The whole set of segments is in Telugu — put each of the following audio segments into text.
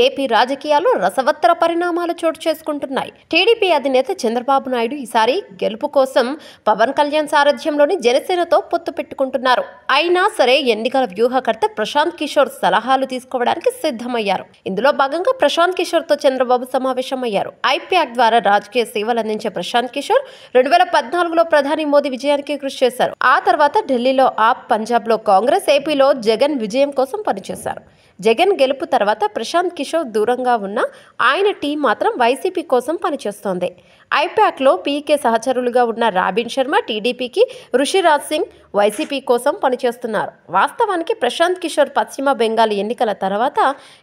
ఏపీ రాజకీయాల్లో రసవత్తర పరిణామాలు చోటు చేసుకుంటున్నాయి. టీడీపీ అధినేత చంద్రబాబు నాయుడు ఈసారి గెలుపు కోసం పవన్ కళ్యాణ్ సారథ్యంలోని జనసేనతో పొత్తు పెట్టుకుంటున్నారు. అయినా సరే ఎన్నికల వ్యూహకర్త ప్రశాంత్ కిషోర్ సలహాలు తీసుకోవడానికి సిద్ధమయ్యారు. ఇందులో భాగంగా ప్రశాంత్ కిషోర్ తో చంద్రబాబు సమావేశమయ్యారు. ఐప్యాక్ ద్వారా రాజకీయ సేవలు అందించే ప్రశాంత్ కిషోర్ 2014లో ప్రధాని మోదీ విజయానికి కృషి చేశారు. ఆ తర్వాత ఢిల్లీలో ఆప్, పంజాబ్ లో కాంగ్రెస్, ఏపీలో జగన్ విజయం కోసం పనిచేశారు. జగన్ గెలుపు తర్వాత ప్రశాంత్ కిషోర్ దూరంగా ఉన్న ఆయన టీం మాత్రం వైసీపీ కోసం పనిచేస్తోంది. ఐప్యాక్లో పీకే సహచరులుగా ఉన్న రాబిన్ శర్మ టీడీపీకి, ఋషిరాజ్ సింగ్ వైసీపీ కోసం పనిచేస్తున్నారు. వాస్తవానికి ప్రశాంత్ కిషోర్ పశ్చిమ బెంగాల్ ఎన్నికల తర్వాత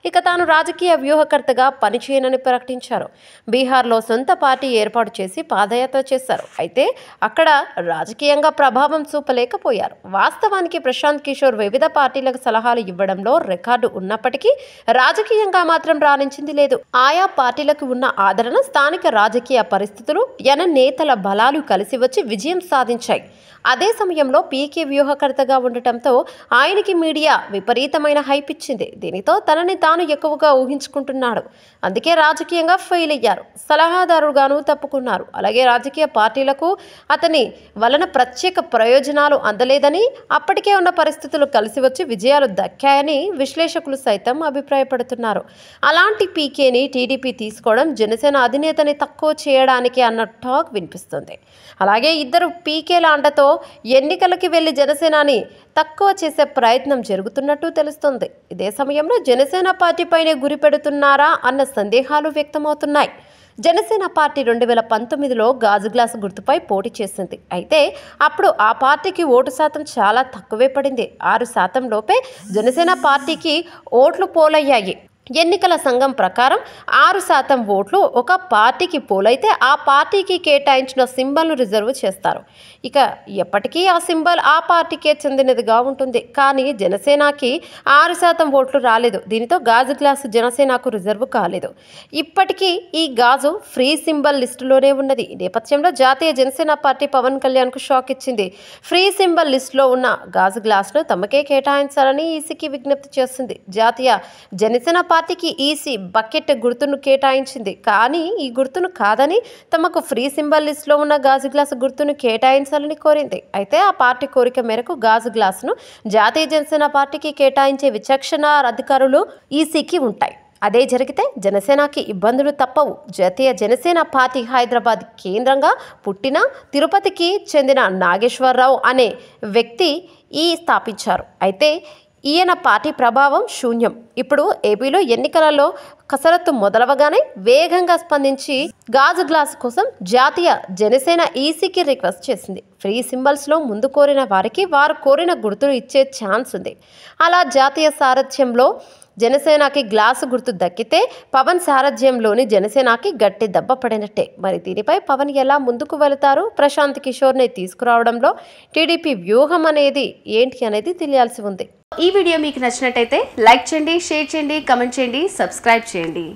ఇక తాను రాజకీయ వ్యూహకర్తగా పనిచేయనని ప్రకటించారు. బీహార్లో సొంత పార్టీ ఏర్పాటు చేసి పాదయాత్ర చేశారు. అయితే అక్కడ రాజకీయంగా ప్రభావం చూపలేకపోయారు. వాస్తవానికి ప్రశాంత్ కిషోర్ వివిధ పార్టీలకు సలహాలు ఇవ్వడంలో రికార్డు ఉన్నప్పటికీ రాజకీయంగా మాత్రం రాణించింది లేదు. ఆయా పార్టీలకు ఉన్న ఆదరణ, స్థానిక రాజకీయ పరిస్థితులు, జన నేతల బలాలు కలిసి వచ్చి విజయం సాధించాయి. అదే సమయంలో పీకే వ్యూహకర్తగా ఉండటంతో ఆయనకి మీడియా విపరీతమైన హైప్ ఇచ్చింది. దీనితో తనని తాను ఎక్కువగా ఊహించుకుంటున్నాడు. అందుకే రాజకీయంగా ఫెయిల్ అయ్యారు. సలహాదారుగాను తప్పుకున్నారు. అలాగే రాజకీయ పార్టీలకు అతని వలన ప్రత్యేక ప్రయోజనాలు అందలేదని, అప్పటికే ఉన్న పరిస్థితులు కలిసి వచ్చి విజయాలు దక్కాయని విశ్లేషకులు సైతం అభిప్రాయపడుతున్నారు. అలాంటి పీకేని టీడీపీ తీసుకోవడం జనసేన అధినేతని తక్కువ చేయడానికి అన్న టాక్ వినిపిస్తుంది. అలాగే ఇద్దరు పీకేల అండతో ఎన్నికలకి వెళ్లి జనసేనాని తక్కువ చేసే ప్రయత్నం జరుగుతున్నట్టు తెలుస్తుంది. ఇదే సమయంలో జనసేన పార్టీపైనే గురి పెడుతున్నారా అన్న సందేహాలు వ్యక్తమవుతున్నాయి. జనసేన పార్టీ 2019లో గాజు గ్లాసు గుర్తుపై పోటీ చేసింది. అయితే అప్పుడు ఆ పార్టీకి ఓటు శాతం చాలా తక్కువే పడింది. 6% లోపే జనసేన పార్టీకి ఓట్లు పోలయ్యాయి. ఎన్నికల సంఘం ప్రకారం 6% ఓట్లు ఒక పార్టీకి పోలైతే ఆ పార్టీకి కేటాయించిన సింబల్ను రిజర్వ్ చేస్తారు. ఇక ఎప్పటికీ ఆ సింబల్ ఆ పార్టీకే చెందినదిగా ఉంటుంది. కానీ జనసేనకి 6% ఓట్లు రాలేదు. దీనితో గాజు గ్లాసు జనసేనకు రిజర్వ్ కాలేదు. ఇప్పటికీ ఈ గాజు ఫ్రీ సింబల్ లిస్టులోనే ఉన్నది. ఈ నేపథ్యంలో జాతీయ జనసేన పార్టీ పవన్ కళ్యాణ్కు షాక్ ఇచ్చింది. ఫ్రీ సింబల్ లిస్టులో ఉన్న గాజు గ్లాసును తమకే కేటాయించాలని ఈసీకి విజ్ఞప్తి చేస్తుంది. జాతీయ జనసేన పార్టీకి ఈసీ బకెట్ గుర్తును కేటాయించింది. కానీ ఈ గుర్తును కాదని తమకు ఫ్రీ సింబల్ లిస్టులో ఉన్న గాజు గ్లాసు గుర్తును కేటాయించాలని కోరింది. అయితే ఆ పార్టీ కోరిక మేరకు గాజు గ్లాసును జాతీయ జనసేన పార్టీకి కేటాయించే విచక్షణ అధికారులు ఈసీకి ఉంటాయి. అదే జరిగితే జనసేనకి ఇబ్బందులు తప్పవు. జాతీయ జనసేన పార్టీ హైదరాబాద్ కేంద్రంగా పుట్టిన తిరుపతికి చెందిన నాగేశ్వరరావు అనే వ్యక్తి స్థాపించారు. అయితే ఈయన పార్టీ ప్రభావం శూన్యం. ఇప్పుడు ఏపీలో ఎన్నికలలో కసరత్తు మొదలవగానే వేగంగా స్పందించి గాజు గ్లాసు కోసం జాతీయ జనసేన ఈసీకి రిక్వెస్ట్ చేసింది. ఫ్రీ సింబల్స్లో ముందు కోరిన వారికి వారు కోరిన గుర్తులు ఇచ్చే ఛాన్స్ ఉంది. అలా జాతీయ సారథ్యంలో జనసేనకి గ్లాసు గుర్తు దక్కితే పవన్ సారథ్యంలోని జనసేనకి గట్టి దెబ్బ పడినట్టే. మరి దీనిపై పవన్ ఎలా ముందుకు వెళతారు? ప్రశాంత్ కిషోర్ని తీసుకురావడంలో టీడీపీ వ్యూహం అనేది ఏంటి అనేది తెలియాల్సి ఉంది. ఈ వీడియో మీకు నచ్చినట్టయితే లైక్ చేయండి, షేర్ చేయండి, కమెంట్ చేయండి, సబ్స్క్రైబ్ చేయండి.